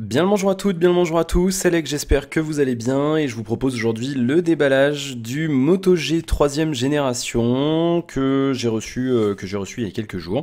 Bien le bonjour à toutes, bien le bonjour à tous, c'est Alex, j'espère que vous allez bien et je vous propose aujourd'hui le déballage du Moto G 3ème génération que j'ai reçu il y a quelques jours.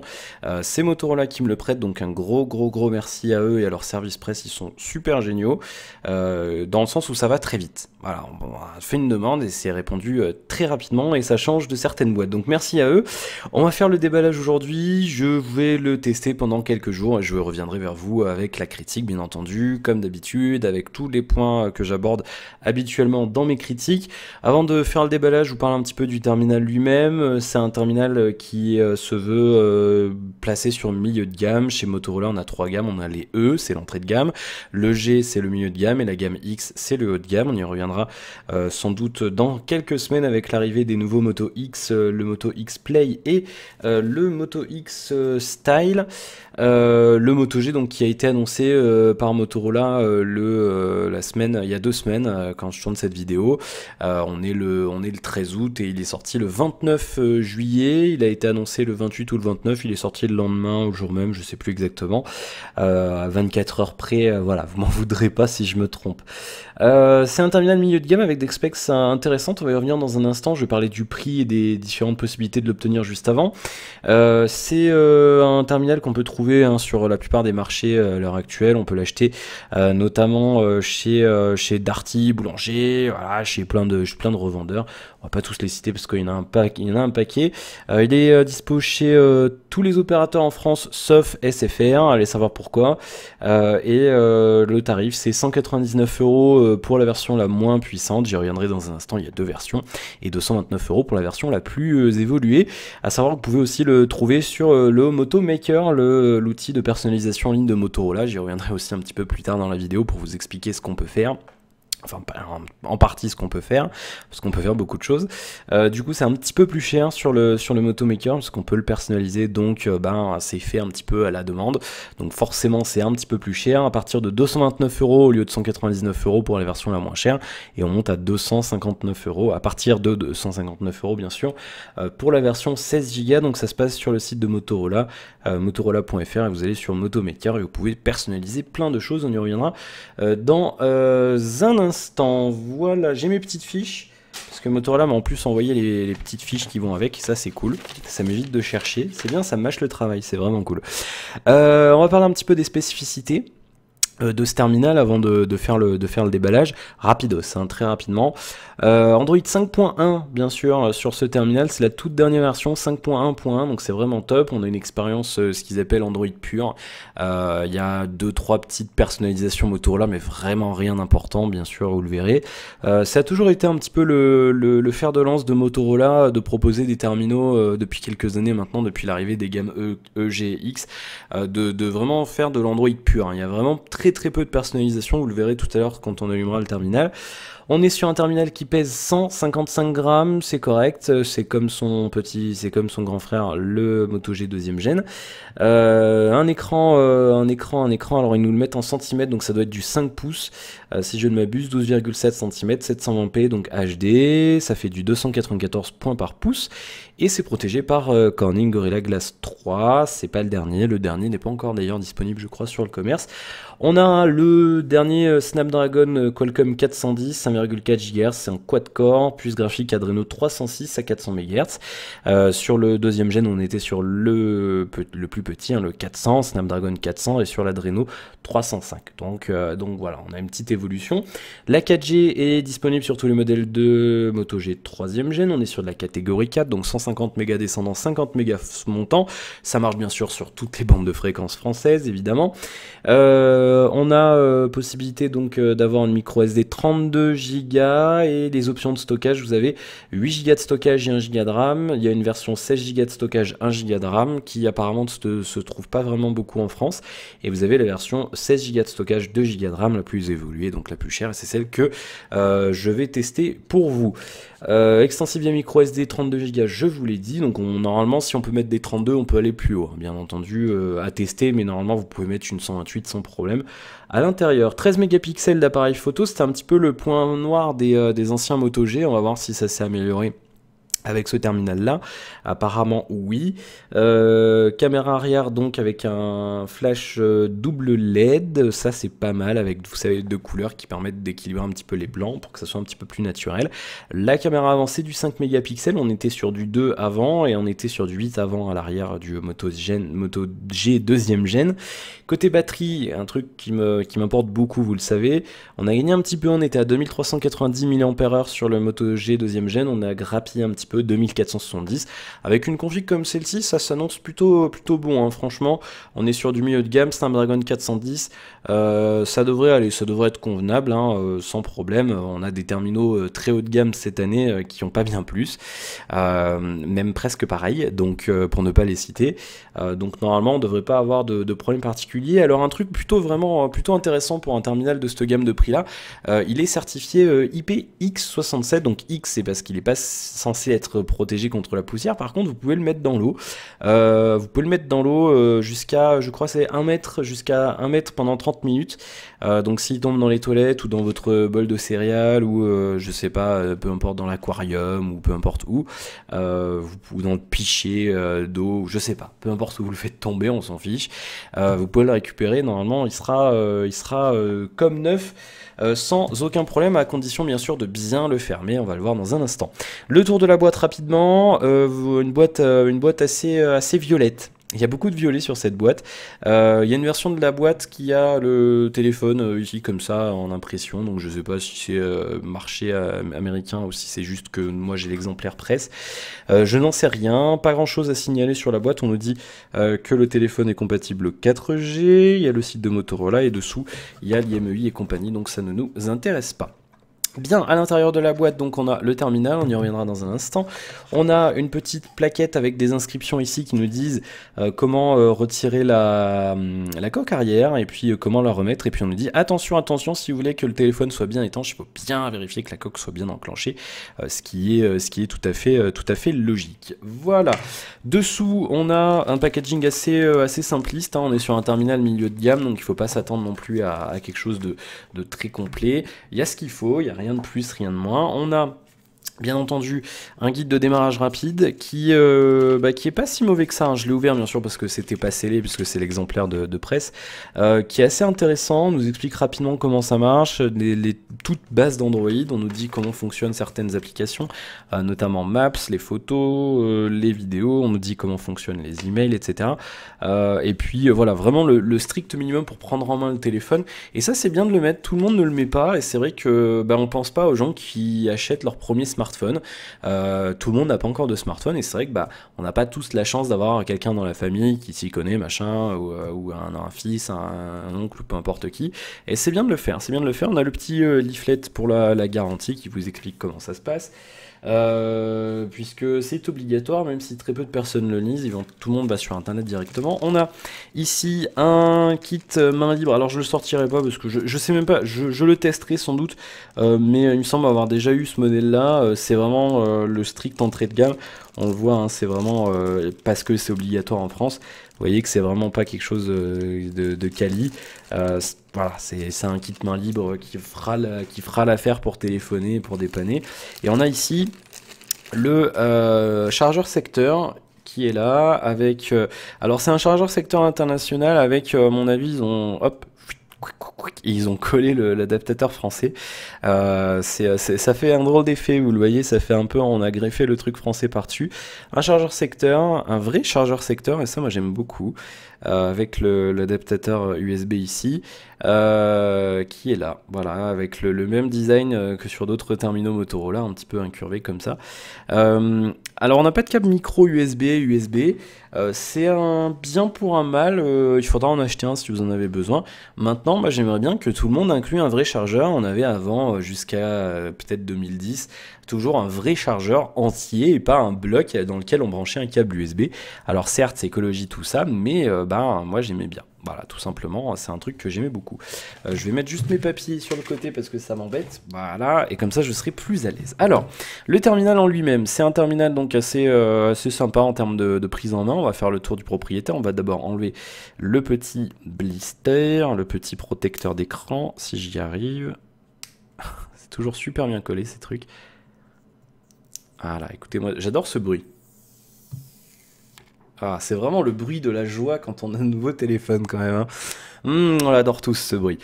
C'est Motorola qui me le prête, donc un gros merci à eux et à leur service presse, ils sont super géniaux, dans le sens où ça va très vite. Voilà, on a fait une demande et c'est répondu très rapidement et ça change de certaines boîtes, donc merci à eux. On va faire le déballage aujourd'hui, je vais le tester pendant quelques jours et je reviendrai vers vous avec la critique bien entendu, comme d'habitude, avec tous les points que j'aborde habituellement dans mes critiques. Avant de faire le déballage, je vous parle un petit peu du terminal lui-même. C'est un terminal qui se veut placé sur le milieu de gamme. Chez Motorola, on a trois gammes. On a les E, c'est l'entrée de gamme. Le G, c'est le milieu de gamme. Et la gamme X, c'est le haut de gamme. On y reviendra sans doute dans quelques semaines avec l'arrivée des nouveaux Moto X, le Moto X Play et le Moto X Style. Le Moto G donc qui a été annoncé par Motorola il y a 2 semaines quand je tourne cette vidéo. On est le 13 août et il est sorti le 29 juillet. Il a été annoncé le 28 ou le 29. Il est sorti le lendemain ou le jour même, je sais plus exactement. À 24 heures près, voilà, vous m'en voudrez pas si je me trompe. C'est un terminal milieu de gamme avec des specs intéressantes. On va y revenir dans un instant. Je vais parler du prix et des différentes possibilités de l'obtenir juste avant. C'est un terminal qu'on peut trouver sur la plupart des marchés à l'heure actuelle. On peut l'acheter notamment chez Darty, Boulanger, voilà, chez plein de revendeurs. On va pas tous les citer parce qu'il y en a un paquet. Il est dispo chez tous les opérateurs en France sauf SFR. Allez savoir pourquoi. Le tarif c'est 199 € pour la version la moins puissante. J'y reviendrai dans un instant. Il y a deux versions et 229 € pour la version la plus évoluée. À savoir que vous pouvez aussi le trouver sur le Moto Maker, l'outil de personnalisation en ligne de Motorola. J'y reviendrai aussi un petit peu plus tard dans la vidéo pour vous expliquer ce qu'on peut faire. Enfin, en partie ce qu'on peut faire, parce qu'on peut faire beaucoup de choses. Du coup, c'est un petit peu plus cher sur le Moto Maker, parce qu'on peut le personnaliser, donc c'est fait un petit peu à la demande. Donc forcément, c'est un petit peu plus cher, à partir de 229 € au lieu de 199 € pour la version la moins chère, et on monte à 259 €, à partir de 259 € bien sûr, pour la version 16 Go. Donc ça se passe sur le site de Motorola, motorola.fr, et vous allez sur Moto Maker, et vous pouvez personnaliser plein de choses, on y reviendra dans un instant. Voilà, j'ai mes petites fiches, parce que Motorola m'a en plus envoyé les petites fiches qui vont avec, et ça c'est cool, ça m'évite de chercher, c'est bien, ça me mâche le travail, c'est vraiment cool. On va parler un petit peu des spécificités de ce terminal avant de faire le déballage rapidos, hein, très rapidement. Android 5.1 bien sûr sur ce terminal, c'est la toute dernière version 5.1.1, donc c'est vraiment top. On a une expérience ce qu'ils appellent Android pur. Il y a 2-3 petites personnalisations Motorola, mais vraiment rien d'important, bien sûr, vous le verrez. Ça a toujours été un petit peu le fer de lance de Motorola de proposer des terminaux depuis quelques années maintenant, depuis l'arrivée des gammes E, G, X, de vraiment faire de l'Android pur, hein. Il y a vraiment très peu de personnalisation, vous le verrez tout à l'heure quand on allumera le terminal. On est sur un terminal qui pèse 155 grammes, c'est correct, c'est comme son grand frère, le Moto G 2ème gène. Un écran, alors ils nous le mettent en centimètres, donc ça doit être du 5 pouces, si je ne m'abuse, 12,7 cm, 720p, donc HD, ça fait du 294 points par pouce, et c'est protégé par Corning Gorilla Glass 3, c'est pas le dernier n'est pas encore d'ailleurs disponible je crois sur le commerce. On a le dernier Snapdragon Qualcomm 410, 1,4 GHz, c'est un quad-core, puce graphique Adreno 306 à 400 MHz. Sur le 2ème gène, on était sur le plus petit, hein, le 400, Snapdragon 400, et sur l'Adreno 305. Donc voilà, on a une petite évolution. La 4G est disponible sur tous les modèles de Moto G 3ème gène, on est sur de la catégorie 4, donc 150 mégas descendant, 50 mégas montant. Ça marche bien sûr sur toutes les bandes de fréquences françaises, évidemment. On a possibilité donc d'avoir une micro SD 32 Go et les options de stockage, vous avez 8 Go de stockage et 1 Go de RAM. Il y a une version 16 Go de stockage, 1 Go de RAM qui apparemment se trouve pas vraiment beaucoup en France, et vous avez la version 16 Go de stockage, 2 Go de RAM, la plus évoluée, donc la plus chère, et c'est celle que je vais tester pour vous. Extensible via micro SD 32 Go, je vous l'ai dit, donc normalement si on peut mettre des 32 on peut aller plus haut, bien entendu, à tester, mais normalement vous pouvez mettre une 128 sans problème. À l'intérieur, 13 mégapixels d'appareil photo, c'était un petit peu le point noir des anciens Moto G, on va voir si ça s'est amélioré Avec ce terminal-là, apparemment oui. Caméra arrière donc avec un flash double LED, ça c'est pas mal avec, vous savez, deux couleurs qui permettent d'équilibrer un petit peu les blancs pour que ça soit un petit peu plus naturel. La caméra avancée du 5 mégapixels, on était sur du 2 avant et on était sur du 8 avant à l'arrière du Moto G deuxième gène. Côté batterie, un truc qui m'importe beaucoup, vous le savez, on a gagné un petit peu, on était à 2390 mAh sur le Moto G deuxième gène, on a grappillé un petit peu 2470 avec une config comme celle-ci, ça s'annonce plutôt bon, hein. Franchement, on est sur du milieu de gamme, Snapdragon 410, ça devrait aller, ça devrait être convenable, hein, sans problème. On a des terminaux très haut de gamme cette année qui n'ont pas bien plus, même presque pareil, donc pour ne pas les citer, donc normalement on ne devrait pas avoir de problème particulier. Alors un truc plutôt intéressant pour un terminal de cette gamme de prix là, il est certifié IPX67, donc X c'est parce qu'il n'est pas censé être protégé contre la poussière. Par contre vous pouvez le mettre dans l'eau, jusqu'à, je crois c'est 1 mètre, jusqu'à 1 mètre pendant 30 minutes, donc s'il tombe dans les toilettes ou dans votre bol de céréales ou je sais pas, peu importe dans l'aquarium ou peu importe où, ou dans le pichet d'eau, je sais pas, peu importe où vous le faites tomber, on s'en fiche, vous pouvez le récupérer, normalement il sera comme neuf, sans aucun problème, à condition bien sûr de bien le fermer, on va le voir dans un instant. Le tour de la boîte rapidement, une boîte assez violette. Il y a beaucoup de violet sur cette boîte. Il y a une version de la boîte qui a le téléphone ici comme ça en impression, donc je sais pas si c'est marché américain ou si c'est juste que moi j'ai l'exemplaire presse. Je n'en sais rien, pas grand chose à signaler sur la boîte. On nous dit que le téléphone est compatible 4G, il y a le site de Motorola et dessous il y a l'IMEI et compagnie, donc ça ne nous intéresse pas. Bien, à l'intérieur de la boîte, donc on a le terminal, on y reviendra dans un instant. On a une petite plaquette avec des inscriptions ici qui nous disent comment retirer la coque arrière et puis comment la remettre. Et puis on nous dit attention, attention, si vous voulez que le téléphone soit bien étanche, il faut bien vérifier que la coque soit bien enclenchée, ce qui est tout à fait logique. Voilà. Dessous, on a un packaging assez simpliste, hein. On est sur un terminal milieu de gamme, donc il ne faut pas s'attendre non plus à quelque chose de très complet. Il y a ce qu'il faut, il y a rien de plus, rien de moins. On a bien entendu un guide de démarrage rapide qui est pas si mauvais que ça, hein. Je l'ai ouvert bien sûr parce que c'était pas scellé, puisque c'est l'exemplaire de presse, qui est assez intéressant. On nous explique rapidement comment ça marche, les toutes bases d'Android. On nous dit comment fonctionnent certaines applications, notamment Maps, les photos, les vidéos. On nous dit comment fonctionnent les emails, etc. Et puis voilà, vraiment le strict minimum pour prendre en main le téléphone. Et ça c'est bien de le mettre, tout le monde ne le met pas, et c'est vrai que on pense pas aux gens qui achètent leur premier smartphone. Tout le monde n'a pas encore de smartphone, et c'est vrai que on n'a pas tous la chance d'avoir quelqu'un dans la famille qui s'y connaît, machin, ou un fils, un oncle, ou peu importe qui, et c'est bien de le faire, c'est bien de le faire. On a le petit leaflet pour la garantie qui vous explique comment ça se passe, puisque c'est obligatoire, même si très peu de personnes le lisent, tout le monde va sur internet directement. On a ici un kit main libre, alors je le sortirai pas parce que je sais même pas, je le testerai sans doute, mais il me semble avoir déjà eu ce modèle là, c'est vraiment le strict entrée de gamme, on le voit, hein, c'est vraiment parce que c'est obligatoire en France. Vous voyez que c'est vraiment pas quelque chose de quali. Voilà, c'est un kit main libre qui fera l'affaire pour téléphoner, pour dépanner. Et on a ici le chargeur secteur qui est là avec... alors c'est un chargeur secteur international avec, à mon avis, ils ont collé l'adaptateur français. Ça fait un drôle d'effet, vous le voyez, ça fait un peu, on a greffé le truc français par-dessus. Un chargeur secteur, un vrai chargeur secteur, et ça moi j'aime beaucoup, avec l'adaptateur USB ici, qui est là, voilà, avec le même design que sur d'autres terminaux Motorola, un petit peu incurvé comme ça. Alors on n'a pas de câble micro USB, c'est un bien pour un mal, il faudra en acheter un si vous en avez besoin. Maintenant, j'aimerais bien que tout le monde inclue un vrai chargeur. On avait avant, jusqu'à peut-être 2010, toujours un vrai chargeur entier et pas un bloc dans lequel on branchait un câble USB. Alors certes, c'est écologie tout ça, mais moi j'aimais bien. Voilà, tout simplement, c'est un truc que j'aimais beaucoup. Je vais mettre juste mes papiers sur le côté parce que ça m'embête. Voilà, et comme ça je serai plus à l'aise. Alors, le terminal en lui-même, c'est un terminal donc assez sympa en termes de prise en main. On va faire le tour du propriétaire. On va d'abord enlever le petit blister, le petit protecteur d'écran, si j'y arrive. C'est toujours super bien collé ces trucs. Voilà, écoutez-moi, j'adore ce bruit. Ah, c'est vraiment le bruit de la joie quand on a un nouveau téléphone quand même, hein. On adore tous ce bruit.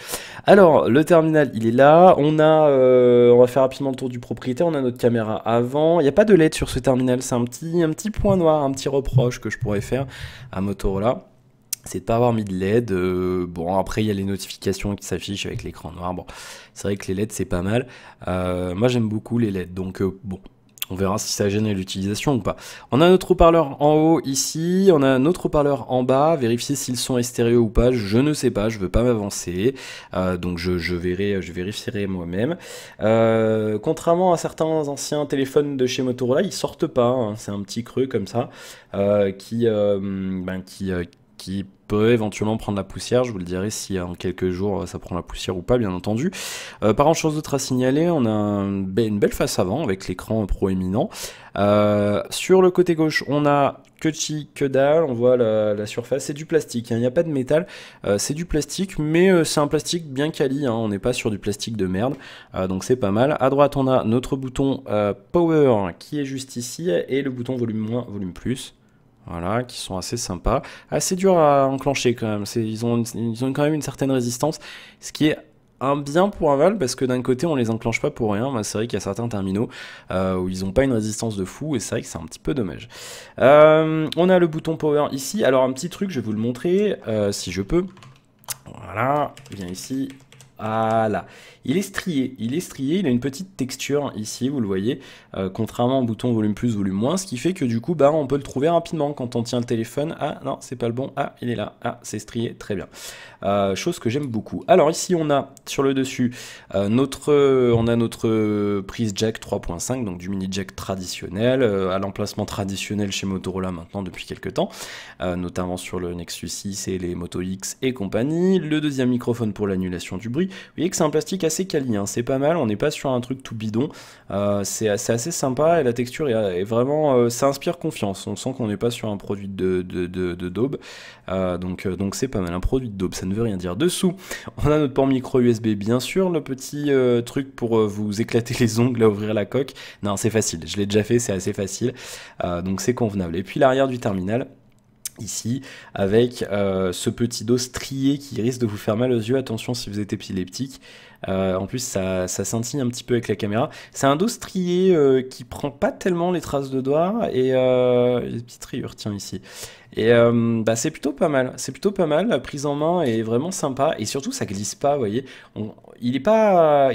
Alors, le terminal, il est là. On va faire rapidement le tour du propriétaire. On a notre caméra avant. Il n'y a pas de LED sur ce terminal. C'est un petit point noir, un petit reproche que je pourrais faire à Motorola. C'est de pas avoir mis de LED. Bon, après, il y a les notifications qui s'affichent avec l'écran noir. Bon, c'est vrai que les LED, c'est pas mal. Moi, j'aime beaucoup les LED. Donc, bon. On verra si ça gêne l'utilisation ou pas. On a notre haut-parleur en haut ici, on a notre haut-parleur en bas, vérifier si le son est stéréo ou pas, je ne sais pas, je veux pas m'avancer, donc je vérifierai moi-même. Contrairement à certains anciens téléphones de chez Motorola, ils sortent pas, hein, c'est un petit creux comme ça, qui peut éventuellement prendre la poussière. Je vous le dirai si en quelques jours ça prend la poussière ou pas, bien entendu. Pas grand chose d'autre à signaler. On a une belle face avant avec l'écran proéminent. Sur le côté gauche, on a que dalle. On voit la surface. C'est du plastique, hein. Il n'y a pas de métal. C'est du plastique, mais c'est un plastique bien quali, hein. On n'est pas sur du plastique de merde. Donc c'est pas mal. À droite, on a notre bouton Power qui est juste ici et le bouton volume moins, volume plus. Voilà, qui sont assez sympas. Assez dur à enclencher quand même. Ils ont quand même une certaine résistance. Ce qui est un bien pour un mal, parce que d'un côté, on les enclenche pas pour rien. C'est vrai qu'il y a certains terminaux où ils n'ont pas une résistance de fou, et c'est vrai que c'est un petit peu dommage. On a le bouton Power ici. Alors, un petit truc, je vais vous le montrer, si je peux. Voilà, viens ici. Voilà, il est strié, il a une petite texture ici, vous le voyez, contrairement au bouton volume plus, volume moins, ce qui fait que du coup, on peut le trouver rapidement quand on tient le téléphone. Ah non, c'est pas le bon, ah il est là, ah c'est strié, très bien. Chose que j'aime beaucoup. Alors ici on a sur le dessus on a notre prise jack 3.5, donc du mini jack traditionnel, à l'emplacement traditionnel chez Motorola maintenant depuis quelques temps, notamment sur le Nexus 6 et les Moto X et compagnie. Le deuxième microphone pour l'annulation du bruit. Vous voyez que c'est un plastique assez quali, hein, c'est pas mal, on n'est pas sur un truc tout bidon, c'est assez sympa et la texture est vraiment, ça inspire confiance, on sent qu'on n'est pas sur un produit de daube, donc c'est pas mal, un produit de daube, ça ne veut rien dire. Dessous, on a notre port micro USB, bien sûr, le petit truc pour vous éclater les ongles à ouvrir la coque. Non, c'est facile, je l'ai déjà fait, c'est assez facile, donc c'est convenable. Et puis l'arrière du terminal, ici, avec ce petit dos strié qui risque de vous faire mal aux yeux. Attention si vous êtes épileptique. En plus, ça scintille un petit peu avec la caméra. C'est un dos strié qui prend pas tellement les traces de doigts et les petites rayures, tiens, ici. Et c'est plutôt pas mal. C'est plutôt pas mal. La prise en main est vraiment sympa et surtout, ça glisse pas. Vous voyez, il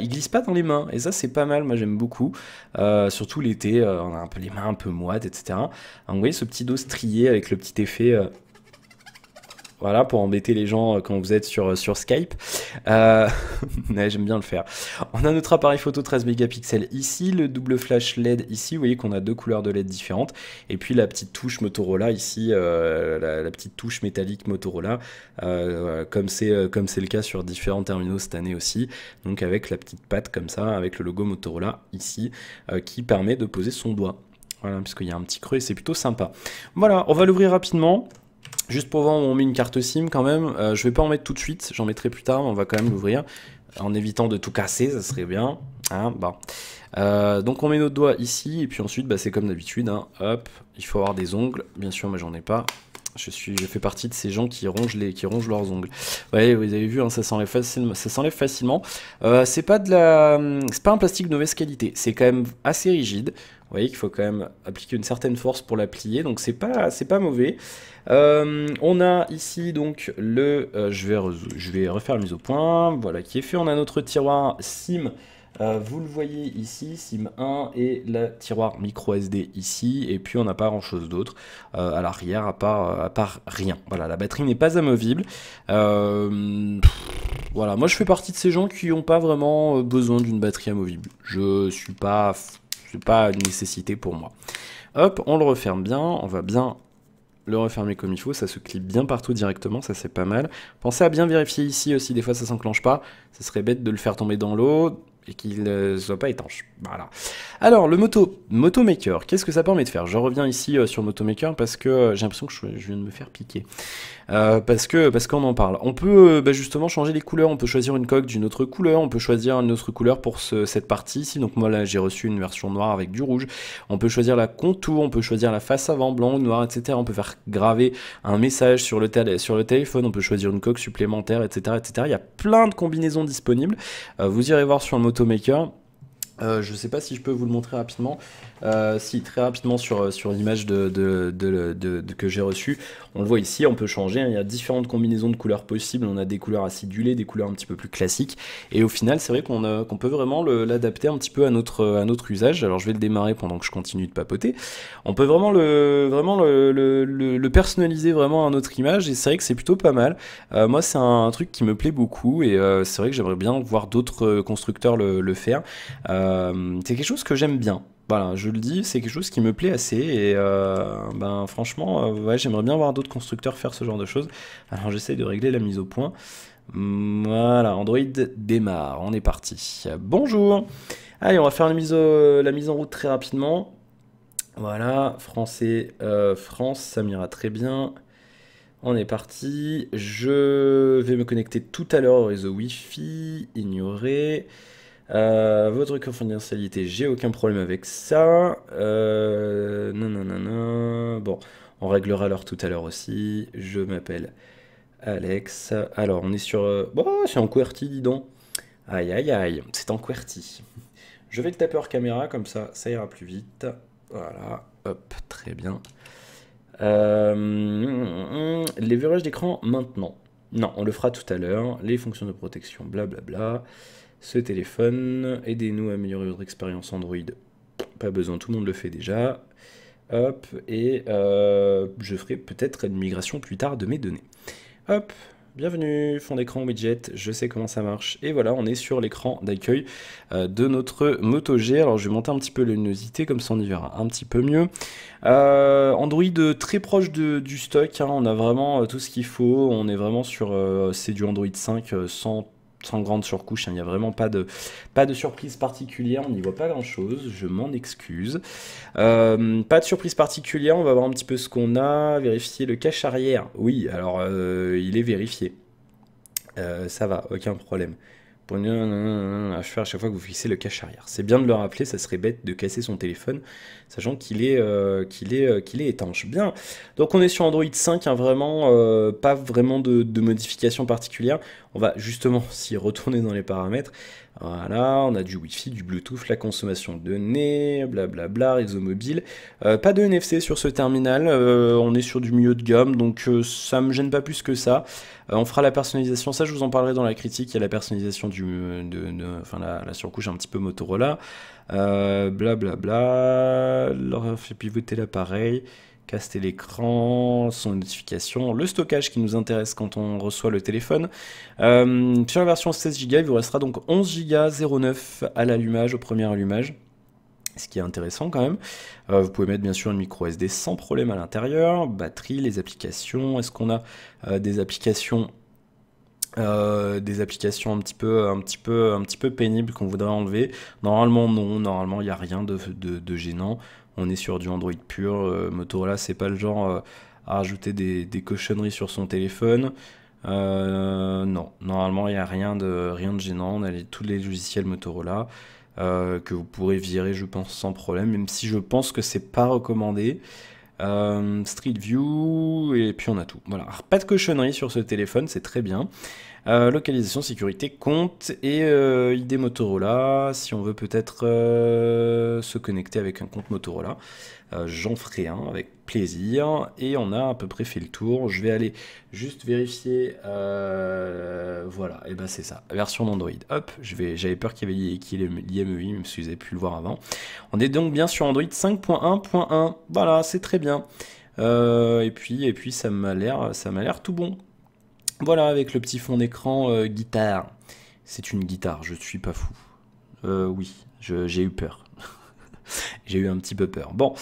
glisse pas dans les mains et ça, c'est pas mal. Moi, j'aime beaucoup. Surtout l'été, on a un peu les mains un peu moites, etc. Donc, vous voyez ce petit dos strié avec le petit effet. Voilà, pour embêter les gens quand vous êtes sur Skype. Ouais, j'aime bien le faire. On a notre appareil photo 13 mégapixels ici, le double flash LED ici. Vous voyez qu'on a deux couleurs de LED différentes. Et puis la petite touche Motorola ici, la petite touche métallique Motorola, comme c'est le cas sur différents terminaux cette année aussi. Donc avec la petite patte comme ça, avec le logo Motorola ici, qui permet de poser son doigt. Voilà, parce qu'il y a un petit creux et c'est plutôt sympa. Voilà, on va l'ouvrir rapidement. Juste pour voir où on met une carte SIM quand même, je vais pas en mettre tout de suite, j'en mettrai plus tard, mais on va quand même l'ouvrir, en évitant de tout casser, ça serait bien, hein, bon. Donc on met notre doigt ici, et puis ensuite c'est comme d'habitude, hein, hop, il faut avoir des ongles, bien sûr moi j'en ai pas, je fais partie de ces gens qui rongent leurs ongles. Ouais, vous avez vu, hein, ça s'enlève facilement. C'est pas un plastique de mauvaise qualité, c'est quand même assez rigide. Vous voyez qu'il faut quand même appliquer une certaine force pour la plier, donc c'est pas mauvais. On a ici donc je vais refaire la mise au point, voilà qui est fait. On a notre tiroir SIM. Vous le voyez ici, SIM 1 et le tiroir micro SD ici, et puis on n'a pas grand chose d'autre à l'arrière à part rien. Voilà, la batterie n'est pas amovible. Voilà, moi je fais partie de ces gens qui n'ont pas vraiment besoin d'une batterie amovible. C'est pas une nécessité pour moi. Hop, on le referme bien, on va bien le refermer comme il faut, ça se clip bien partout directement, ça c'est pas mal. Pensez à bien vérifier ici aussi, des fois ça s'enclenche pas, ça serait bête de le faire tomber dans l'eau. et qu'il ne soit pas étanche. Voilà. Alors, le Moto Maker, qu'est-ce que ça permet de faire? Je reviens ici sur Moto Maker parce que j'ai l'impression que je viens de me faire piquer. Parce qu'on en parle. On peut justement changer les couleurs, on peut choisir une coque d'une autre couleur, on peut choisir une autre couleur pour cette partie ici. Donc moi là j'ai reçu une version noire avec du rouge. On peut choisir la contour, on peut choisir la face avant, blanc ou noir, etc. On peut faire graver un message sur le téléphone, on peut choisir une coque supplémentaire, etc., etc. Il y a plein de combinaisons disponibles. Vous irez voir sur le Moto Maker. Je ne sais pas si je peux vous le montrer rapidement. Si, très rapidement sur l'image que j'ai reçue. On le voit ici, on peut changer. Hein, il y a différentes combinaisons de couleurs possibles. On a des couleurs acidulées, des couleurs un petit peu plus classiques. Et au final, c'est vrai qu'on peut vraiment l'adapter un petit peu à notre usage. Alors je vais le démarrer pendant que je continue de papoter. On peut vraiment le personnaliser vraiment à notre image. Et c'est vrai que c'est plutôt pas mal. Moi, c'est un truc qui me plaît beaucoup. Et c'est vrai que j'aimerais bien voir d'autres constructeurs le faire. C'est quelque chose que j'aime bien. Voilà, je le dis, c'est quelque chose qui me plaît assez et franchement, ouais, j'aimerais bien voir d'autres constructeurs faire ce genre de choses. Alors j'essaie de régler la mise au point. Voilà, Android démarre, on est parti. Bonjour. Allez, on va faire la mise en route très rapidement. Voilà, français, France, ça m'ira très bien. On est parti. Je vais me connecter tout à l'heure au réseau Wi-Fi. Ignorer. Votre confidentialité, j'ai aucun problème avec ça. Non. Bon, on réglera l'heure tout à l'heure aussi. Je m'appelle Alex. Alors, on est sur... Bon, c'est en QWERTY, dis donc. Aïe, aïe, aïe, c'est en QWERTY. Je vais le taper hors caméra, comme ça ira plus vite. Voilà, hop, très bien. Les verrouillages d'écran maintenant. Non, on le fera tout à l'heure. Les fonctions de protection, blablabla. Ce téléphone, aidez-nous à améliorer votre expérience Android. Pas besoin, tout le monde le fait déjà. Hop, et je ferai peut-être une migration plus tard de mes données. Hop, bienvenue, fond d'écran widget, je sais comment ça marche. Et voilà, on est sur l'écran d'accueil de notre Moto G. Alors je vais monter un petit peu la luminosité, comme ça on y verra un petit peu mieux. Android très proche du stock, hein, on a vraiment tout ce qu'il faut. On est vraiment sur, c'est du Android 5 sans grande surcouche, hein, il n'y a vraiment pas de surprise particulière, on n'y voit pas grand chose, je m'en excuse. Pas de surprise particulière, on va voir un petit peu ce qu'on a, vérifier le cache arrière. Oui, alors il est vérifié. Ça va, aucun problème. Pour à faire à chaque fois que vous fixez le cache arrière. C'est bien de le rappeler, ça serait bête de casser son téléphone, sachant qu'il est étanche. Bien, donc on est sur Android 5, hein, vraiment, pas vraiment de modifications particuliires. On va justement s'y retourner dans les paramètres. Voilà, on a du Wi-Fi, du Bluetooth, la consommation de données, blablabla, réseau mobile. Pas de NFC sur ce terminal, on est sur du milieu de gamme, donc ça me gêne pas plus que ça. On fera la personnalisation, ça je vous en parlerai dans la critique, il y a la personnalisation enfin la surcouche un petit peu Motorola. Blablabla, leur fait pivoter l'appareil. Caster l'écran, son notification, le stockage qui nous intéresse quand on reçoit le téléphone. Sur la version 16 Go, il vous restera donc 11 Go 0,9 à l'allumage, au premier allumage. Ce qui est intéressant quand même. Vous pouvez mettre bien sûr une micro SD sans problème à l'intérieur. Batterie, les applications. Est-ce qu'on a des applications un petit peu pénibles qu'on voudrait enlever? Normalement non, normalement il n'y a rien de gênant. On est sur du Android pur. Motorola, c'est pas le genre à rajouter des cochonneries sur son téléphone. Non, normalement il n'y a rien de gênant. On a tous les logiciels Motorola que vous pourrez virer, je pense, sans problème, même si je pense que c'est pas recommandé. Street View, et puis on a tout. Voilà, alors, pas de cochonnerie sur ce téléphone, c'est très bien. Localisation, sécurité, compte et ID Motorola. Si on veut peut-être se connecter avec un compte Motorola, j'en ferai un avec plaisir. Et on a à peu près fait le tour. Je vais aller juste vérifier. Voilà, et ben c'est ça. Version d'Android. Hop, j'avais peur qu'il y ait l'IMEI, même si vous avez pu le voir avant. On est donc bien sur Android 5.1.1. Voilà, c'est très bien. Et puis ça m'a l'air tout bon. Voilà, avec le petit fond d'écran guitare. C'est une guitare, je suis pas fou. Oui, j'ai eu peur. J'ai eu un petit peu peur. Bon,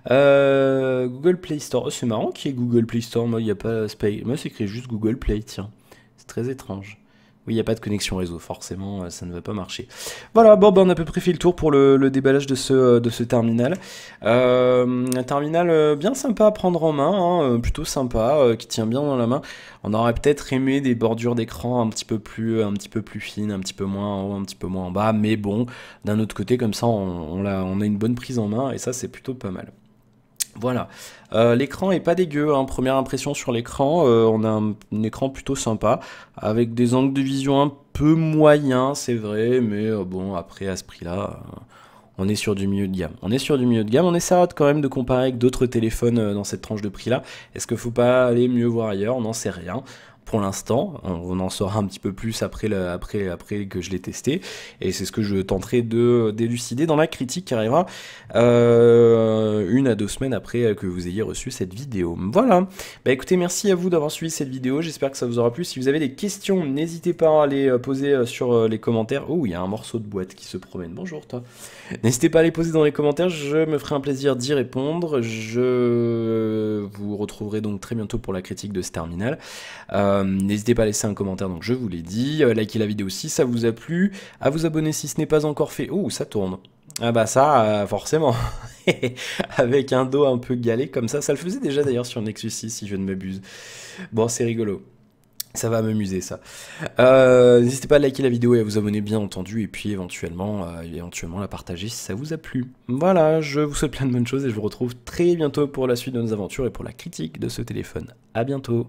Google Play Store. Oh, c'est marrant qu'il y ait Google Play Store. Moi, il n'y a pas... Moi, c'est écrit juste Google Play, tiens. C'est très étrange. Oui, il n'y a pas de connexion réseau, forcément, ça ne va pas marcher. Voilà, bon, ben, on a à peu près fait le tour pour le déballage de ce terminal. Un terminal bien sympa à prendre en main, hein, plutôt sympa, qui tient bien dans la main. On aurait peut-être aimé des bordures d'écran un petit peu plus fines, un petit peu moins en haut, un petit peu moins en bas, mais bon, d'un autre côté, comme ça, on a une bonne prise en main, et ça, c'est plutôt pas mal. Voilà, l'écran est pas dégueu, hein. Première impression sur l'écran, on a un écran plutôt sympa, avec des angles de vision un peu moyens, c'est vrai, mais bon, après à ce prix-là, on est sur du milieu de gamme. On est sur du milieu de gamme, on essaiera quand même de comparer avec d'autres téléphones dans cette tranche de prix-là. Est-ce qu'il faut pas aller mieux voir ailleurs? On n'en sait rien. Pour l'instant, on en saura un petit peu plus après que je l'ai testé, et c'est ce que je tenterai de d'élucider dans la critique qui arrivera 1 à 2 semaines après que vous ayez reçu cette vidéo. Voilà, bah écoutez, merci à vous d'avoir suivi cette vidéo, j'espère que ça vous aura plu. Si vous avez des questions, n'hésitez pas à les poser sur les commentaires. Oh, il y a un morceau de boîte qui se promène, bonjour toi. N'hésitez pas à les poser dans les commentaires, je me ferai un plaisir d'y répondre. Je vous retrouverai donc très bientôt pour la critique de ce terminal. N'hésitez pas à laisser un commentaire, donc je vous l'ai dit. Likez la vidéo si ça vous a plu. À vous abonner si ce n'est pas encore fait. Oh, ça tourne. Ah bah ça, forcément. Avec un dos un peu galé comme ça le faisait déjà d'ailleurs sur Nexus 6 si je ne m'abuse. Bon, c'est rigolo. Ça va m'amuser ça. N'hésitez pas à liker la vidéo et à vous abonner bien entendu, et puis éventuellement la partager si ça vous a plu. Voilà, je vous souhaite plein de bonnes choses et je vous retrouve très bientôt pour la suite de nos aventures et pour la critique de ce téléphone. À bientôt.